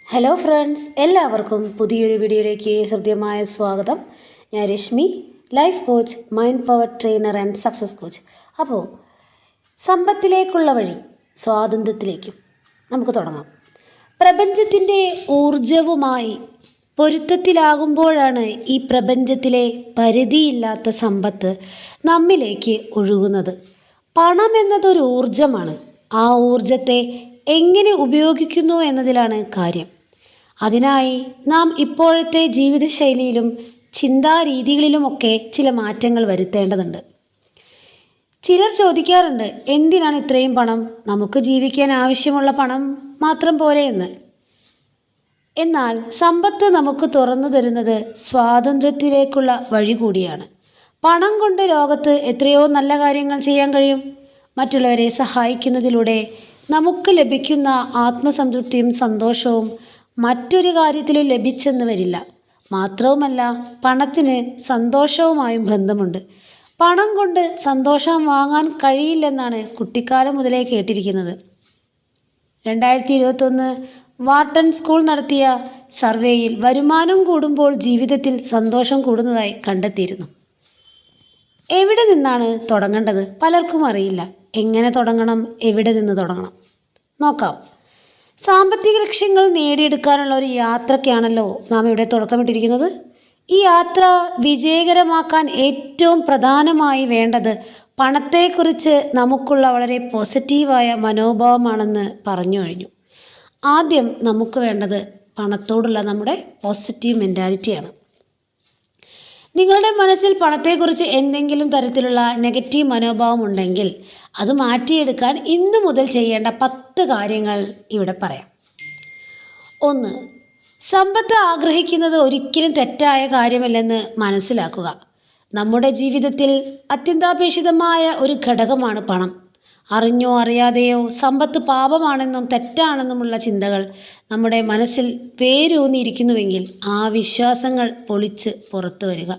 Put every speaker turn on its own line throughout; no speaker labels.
Hello friends, എല്ലാവർക്കും പുതിയൊരു വീഡിയോയിലേക്ക് ഹൃദ്യമായ സ്വാഗതം. ഞാൻ Rashmi, life coach, mind power trainer and success coach. അപ്പോൾ സമ്പത്തിലേക്കുള്ള വഴി സ്വാതന്ത്ര്യത്തിലേക്കും നമുക്ക് തുടങ്ങാം. പ്രപഞ്ചത്തിൻ്റെ ഊർജവുമായി പൊരുത്തത്തിലാകുമ്പോഴാണ് ഈ പ്രപഞ്ചത്തിലെ പരിധിയില്ലാത്ത സമ്പത്ത് നമ്മിലേക്ക് ഒഴുകുന്നത്. പണം എന്നതൊരു ഊർജമാണ്. ആ ഊർജത്തെ എങ്ങനെ ഉപയോഗിക്കുന്നു എന്നതിലാണ് കാര്യം. അതിനായി നാം ഇപ്പോഴത്തെ ജീവിതശൈലിയിലും ചിന്താരീതികളിലുമൊക്കെ ചില മാറ്റങ്ങൾ വരുത്തേണ്ടതുണ്ട്. ചിലർ ചോദിക്കാറുണ്ട്, എന്തിനാണ് ഇത്രയും പണം? നമുക്ക് ജീവിക്കാൻ ആവശ്യമുള്ള പണം മാത്രം പോരെ എന്ന്. എന്നാൽ സമ്പത്ത് നമുക്ക് തുറന്നു തരുന്നത് സ്വാതന്ത്ര്യത്തിലേക്കുള്ള വഴി കൂടിയാണ്. പണം കൊണ്ട് ലോകത്ത് എത്രയോ നല്ല കാര്യങ്ങൾ ചെയ്യാൻ കഴിയും. മറ്റുള്ളവരെ സഹായിക്കുന്നതിലൂടെ നമുക്ക് ലഭിക്കുന്ന ആത്മസംതൃപ്തിയും സന്തോഷവും മറ്റൊരു കാര്യത്തിലും ലഭിച്ചെന്ന് വരില്ല. മാത്രവുമല്ല, പണത്തിന് സന്തോഷവുമായും ബന്ധമുണ്ട്. പണം കൊണ്ട് സന്തോഷം വാങ്ങാൻ കഴിയില്ലെന്നാണ് കുട്ടിക്കാലം മുതലേ കേട്ടിരിക്കുന്നത്. 2021 വാർട്ടൺ സ്കൂൾ നടത്തിയ സർവേയിൽ വരുമാനം കൂടുമ്പോൾ ജീവിതത്തിൽ സന്തോഷം കൂടുന്നതായി കണ്ടെത്തിയിരുന്നു. എവിടെ നിന്നാണ് തുടങ്ങേണ്ടത്? പലർക്കും അറിയില്ല. എങ്ങനെ തുടങ്ങണം, എവിടെ നിന്ന് തുടങ്ങണം? നോക്കാം. സാമ്പത്തിക ലക്ഷ്യങ്ങൾ നേടിയെടുക്കാനുള്ള ഒരു യാത്രയ്ക്കാണല്ലോ നാം ഇവിടെ തുടക്കമിട്ടിരിക്കുന്നത്. ഈ യാത്ര വിജയകരമാക്കാൻ ഏറ്റവും പ്രധാനമായി വേണ്ടത് പണത്തെക്കുറിച്ച് നമുക്കുള്ള വളരെ പോസിറ്റീവായ മനോഭാവമാണെന്ന് പറഞ്ഞു കഴിഞ്ഞു. ആദ്യം നമുക്ക് വേണ്ടത് പണത്തോടുള്ള നമ്മുടെ പോസിറ്റീവ് മെൻറ്റാലിറ്റിയാണ്. നിങ്ങളുടെ മനസ്സിൽ പണത്തെക്കുറിച്ച് എന്തെങ്കിലും തരത്തിലുള്ള നെഗറ്റീവ് മനോഭാവം ഉണ്ടെങ്കിൽ അത് മാറ്റിയെടുക്കാൻ ഇന്നു മുതൽ ചെയ്യേണ്ട 10 കാര്യങ്ങൾ ഇവിടെ പറയാം. 1. സമ്പത്ത് ആഗ്രഹിക്കുന്നത് ഒരിക്കലും തെറ്റായ കാര്യമല്ലെന്ന് മനസ്സിലാക്കുക. നമ്മുടെ ജീവിതത്തിൽ അത്യന്താപേക്ഷിതമായ ഒരു ഘടകമാണ് പണം. അറിഞ്ഞോ അറിയാതെയോ സമ്പത്ത് പാപമാണെന്നും തെറ്റാണെന്നുമുള്ള ചിന്തകൾ നമ്മുടെ മനസ്സിൽ വേരൂന്നിയിരിക്കുന്നുവെങ്കിൽ ആ വിശ്വാസങ്ങൾ പൊളിച്ച് പുറത്തു വരിക.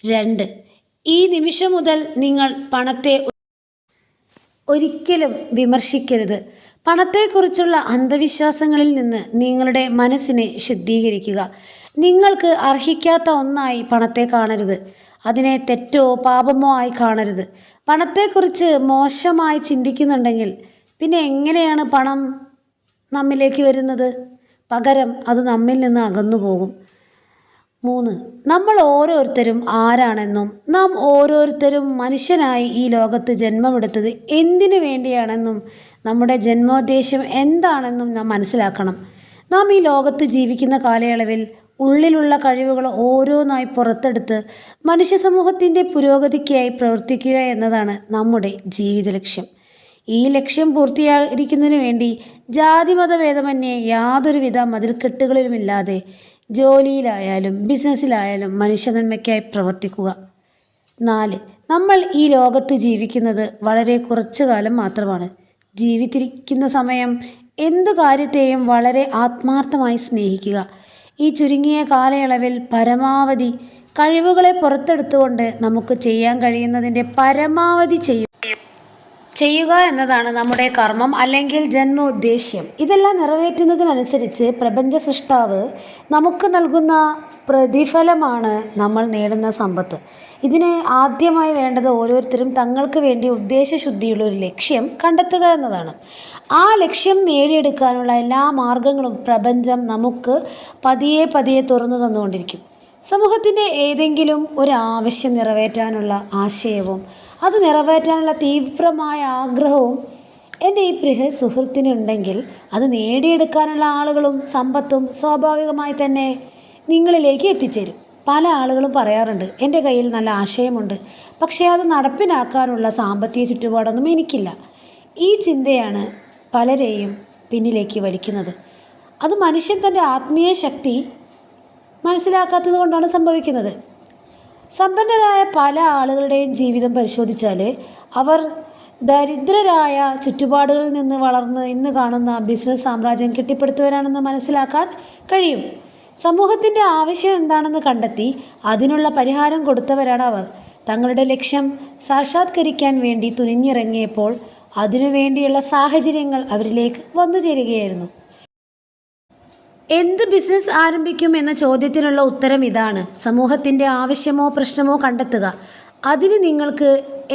2. ഈ നിമിഷം മുതൽ നിങ്ങൾ പണത്തെ ഒരിക്കലും വിമർശിക്കരുത്. പണത്തെക്കുറിച്ചുള്ള അന്ധവിശ്വാസങ്ങളിൽ നിന്ന് നിങ്ങളുടെ മനസ്സിനെ ശുദ്ധീകരിക്കുക. നിങ്ങൾക്ക് അർഹിക്കാത്ത ഒന്നായി പണത്തെ കാണരുത്. അതിനെ തെറ്റോ പാപമോ ആയി കാണരുത്. പണത്തെക്കുറിച്ച് മോശമായി ചിന്തിക്കുന്നുണ്ടെങ്കിൽ പിന്നെ എങ്ങനെയാണ് പണം നമ്മിലേക്ക് വരുന്നത്? പകരം അത് നമ്മിൽ നിന്ന് അകന്നു പോകും. 3. നമ്മൾ ഓരോരുത്തരും ആരാണെന്നും നാം ഓരോരുത്തരും മനുഷ്യനായി ഈ ലോകത്ത് ജന്മമെടുത്തത് എന്തിനു വേണ്ടിയാണെന്നും നമ്മുടെ ജന്മോദ്ദേശം എന്താണെന്നും നാം മനസ്സിലാക്കണം. നാം ഈ ലോകത്ത് ജീവിക്കുന്ന കാലയളവിൽ ഉള്ളിലുള്ള കഴിവുകൾ ഓരോന്നായി പുറത്തെടുത്ത് മനുഷ്യ സമൂഹത്തിൻ്റെ പുരോഗതിക്കായി പ്രവർത്തിക്കുക എന്നതാണ് നമ്മുടെ ജീവിത ലക്ഷ്യം. ഈ ലക്ഷ്യം പൂർത്തിയായിരിക്കുന്നതിന് വേണ്ടി ജാതിമതഭേദമന്യേ യാതൊരുവിധ മതിൽക്കെട്ടുകളിലുമില്ലാതെ ജോലിയിലായാലും ബിസിനസ്സിലായാലും മനുഷ്യനന്മയ്ക്കായി പ്രവർത്തിക്കുക. 4. നമ്മൾ ഈ ലോകത്ത് ജീവിക്കുന്നത് വളരെ കുറച്ചു കാലം മാത്രമാണ്. ജീവിച്ചിരിക്കുന്ന സമയം എന്തു കാര്യത്തെയും വളരെ ആത്മാർത്ഥമായി സ്നേഹിക്കുക. ഈ ചുരുങ്ങിയ കാലയളവിൽ പരമാവധി കഴിവുകളെ പുറത്തെടുത്തുകൊണ്ട് നമുക്ക് ചെയ്യാൻ കഴിയുന്നതിൻ്റെ പരമാവധി ചെയ്യുക എന്നതാണ് നമ്മുടെ കർമ്മം അല്ലെങ്കിൽ ജന്മോദ്ദേശ്യം. ഇതെല്ലാം നിറവേറ്റുന്നതിനനുസരിച്ച് പ്രപഞ്ച സൃഷ്ടാവ് നമുക്ക് നൽകുന്ന പ്രതിഫലമാണ് നമ്മൾ നേടുന്ന സമ്പത്ത്. ഇതിന് ആദ്യമായി വേണ്ടത് ഓരോരുത്തരും തങ്ങൾക്ക് വേണ്ടി ഉദ്ദേശശുദ്ധിയുള്ള ഒരു ലക്ഷ്യം കണ്ടെത്തുക എന്നതാണ്. ആ ലക്ഷ്യം നേടിയെടുക്കാനുള്ള എല്ലാ മാർഗങ്ങളും പ്രപഞ്ചം നമുക്ക് പതിയെ പതിയെ തുറന്നു തന്നുകൊണ്ടിരിക്കും. സമൂഹത്തിൻ്റെ ഏതെങ്കിലും ഒരു ആവശ്യം നിറവേറ്റാനുള്ള ആശയവും അത് നിറവേറ്റാനുള്ള തീവ്രമായ ആഗ്രഹവും എൻ്റെ ഈ പ്രിയ സുഹൃത്തിനുണ്ടെങ്കിൽ അത് നേടിയെടുക്കാനുള്ള ആളുകളും സമ്പത്തും സ്വാഭാവികമായി തന്നെ നിങ്ങളിലേക്ക് എത്തിച്ചേരും. പല ആളുകളും പറയാറുണ്ട്, എൻ്റെ കയ്യിൽ നല്ല ആശയമുണ്ട്, പക്ഷേ അത് നടപ്പിലാക്കാനുള്ള സാമ്പത്തിക ചുറ്റുപാടൊന്നും എനിക്കില്ല. ഈ ചിന്തയാണ് പലരെയും പിന്നിലേക്ക് വലിക്കുന്നത്. അത് മനുഷ്യൻ തൻ്റെ ആത്മീയ ശക്തി മനസ്സിലാക്കാത്തത് കൊണ്ടാണ് സംഭവിക്കുന്നത്. സമ്പന്നരായ പല ആളുകളുടെയും ജീവിതം പരിശോധിച്ചാൽ അവർ ദരിദ്രരായ ചുറ്റുപാടുകളിൽ നിന്ന് വളർന്ന് ഇന്ന് കാണുന്ന ബിസിനസ് സാമ്രാജ്യം കെട്ടിപ്പടുത്തുവരാണെന്ന് മനസ്സിലാക്കാൻ കഴിയും. സമൂഹത്തിൻ്റെ ആവശ്യം എന്താണെന്ന് കണ്ടെത്തി അതിനുള്ള പരിഹാരം കൊടുത്തവരാണ് അവർ. തങ്ങളുടെ ലക്ഷ്യം സാക്ഷാത്കരിക്കാൻ വേണ്ടി തുനിഞ്ഞിറങ്ങിയപ്പോൾ അതിനുവേണ്ടിയുള്ള സാഹചര്യങ്ങൾ അവരിലേക്ക് വന്നു ചേരുകയായിരുന്നു. എന്ത് ബിസിനസ് ആരംഭിക്കും എന്ന ചോദ്യത്തിനുള്ള ഉത്തരം ഇതാണ്. സമൂഹത്തിൻ്റെ ആവശ്യമോ പ്രശ്നമോ കണ്ടെത്തുക, അതിന് നിങ്ങൾക്ക്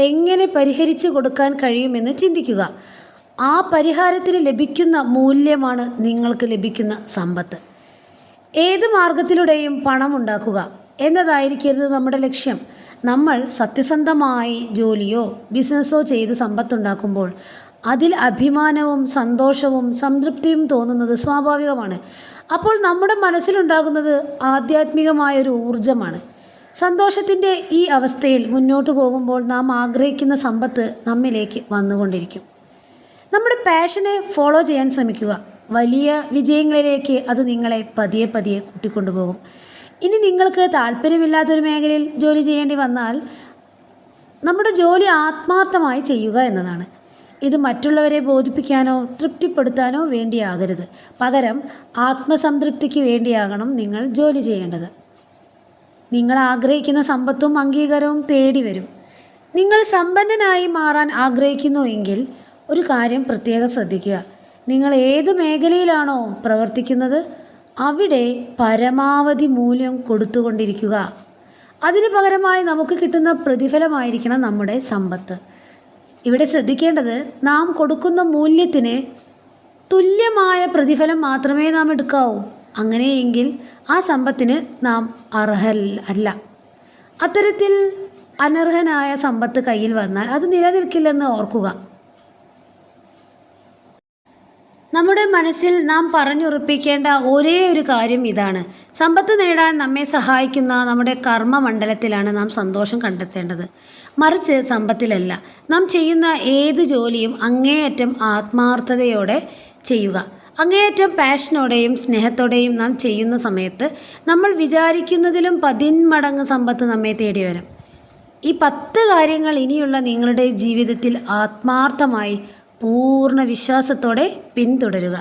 എങ്ങനെ പരിഹരിച്ചു കൊടുക്കാൻ കഴിയുമെന്ന് ചിന്തിക്കുക. ആ പരിഹാരത്തിന് ലഭിക്കുന്ന മൂല്യമാണ് നിങ്ങൾക്ക് ലഭിക്കുന്ന സമ്പത്ത്. ഏത് മാർഗത്തിലൂടെയും പണം ഉണ്ടാക്കുക എന്നതായിരിക്കരുത് നമ്മുടെ ലക്ഷ്യം. നമ്മൾ സത്യസന്ധമായി ജോലിയോ ബിസിനസ്സോ ചെയ്ത് സമ്പത്തുണ്ടാക്കുമ്പോൾ അതിൽ അഭിമാനവും സന്തോഷവും സംതൃപ്തിയും തോന്നുന്നത് സ്വാഭാവികമാണ്. അപ്പോൾ നമ്മുടെ മനസ്സിലുണ്ടാകുന്നത് ആധ്യാത്മികമായൊരു ഊർജമാണ്. സന്തോഷത്തിൻ്റെ ഈ അവസ്ഥയിൽ മുന്നോട്ട് പോകുമ്പോൾ നാം ആഗ്രഹിക്കുന്ന സമ്പത്ത് നമ്മിലേക്ക് വന്നുകൊണ്ടിരിക്കും. നമ്മുടെ പാഷനെ ഫോളോ ചെയ്യാൻ ശ്രമിക്കുക. വലിയ വിജയങ്ങളിലേക്ക് അത് നിങ്ങളെ പതിയെ പതിയെ കൂട്ടിക്കൊണ്ടുപോകും. ഇനി നിങ്ങൾക്ക് താല്പര്യമില്ലാത്തൊരു മേഖലയിൽ ജോലി ചെയ്യേണ്ടി വന്നാൽ നമ്മുടെ ജോലി ആത്മാർത്ഥമായി ചെയ്യുക എന്നതാണ്. ഇത് മറ്റുള്ളവരെ ബോധിപ്പിക്കാനോ തൃപ്തിപ്പെടുത്താനോ വേണ്ടിയാകരുത്. പകരം ആത്മസംതൃപ്തിക്ക് വേണ്ടിയാകണം നിങ്ങൾ ജോലി ചെയ്യേണ്ടത്. നിങ്ങൾ ആഗ്രഹിക്കുന്ന സമ്പത്തും അംഗീകാരവും തേടി വരും. നിങ്ങൾ സമ്പന്നനായി മാറാൻ ആഗ്രഹിക്കുന്നുവെങ്കിൽ ഒരു കാര്യം പ്രത്യേകം ശ്രദ്ധിക്കുക. നിങ്ങൾ ഏത് മേഖലയിലാണോ പ്രവർത്തിക്കുന്നത് അവിടെ പരമാവധി മൂല്യം കൊടുത്തുകൊണ്ടിരിക്കുക. അതിന് പകരമായി നമുക്ക് കിട്ടുന്ന പ്രതിഫലമായിരിക്കണം നമ്മുടെ സമ്പത്ത്. ഇവിടെ ശ്രദ്ധിക്കേണ്ടത്, നാം കൊടുക്കുന്ന മൂല്യത്തിന് തുല്യമായ പ്രതിഫലം മാത്രമേ നാം എടുക്കാവൂ. അങ്ങനെയെങ്കിൽ ആ സമ്പത്തിന് നാം അർഹരല്ല. അത്തരത്തിൽ അനർഹനായ സമ്പത്ത് കയ്യിൽ വന്നാൽ അത് നിലനിൽക്കില്ലെന്ന് ഓർക്കുക. നമ്മുടെ മനസ്സിൽ നാം പറഞ്ഞുറപ്പിക്കേണ്ട ഒരേ ഒരു കാര്യം ഇതാണ്: സമ്പത്ത് നേടാൻ നമ്മെ സഹായിക്കുന്ന നമ്മുടെ കർമ്മമണ്ഡലത്തിലാണ് നാം സന്തോഷം കണ്ടെത്തേണ്ടത്, മറിച്ച് സമ്പത്തിലല്ല. നാം ചെയ്യുന്ന ഏത് ജോലിയും അങ്ങേയറ്റം ആത്മാർത്ഥതയോടെ ചെയ്യുക. അങ്ങേയറ്റം പാഷനോടെയും സ്നേഹത്തോടെയും നാം ചെയ്യുന്ന സമയത്ത് നമ്മൾ വിചാരിക്കുന്നതിലും 10 മടങ്ങ് സമ്പത്ത് നമ്മെ തേടി വരും. ഈ 10 കാര്യങ്ങൾ ഇനിയുള്ള നിങ്ങളുടെ ജീവിതത്തിൽ ആത്മാർത്ഥമായി പൂർണ്ണ വിശ്വാസത്തോടെ പിന്തുടരുക.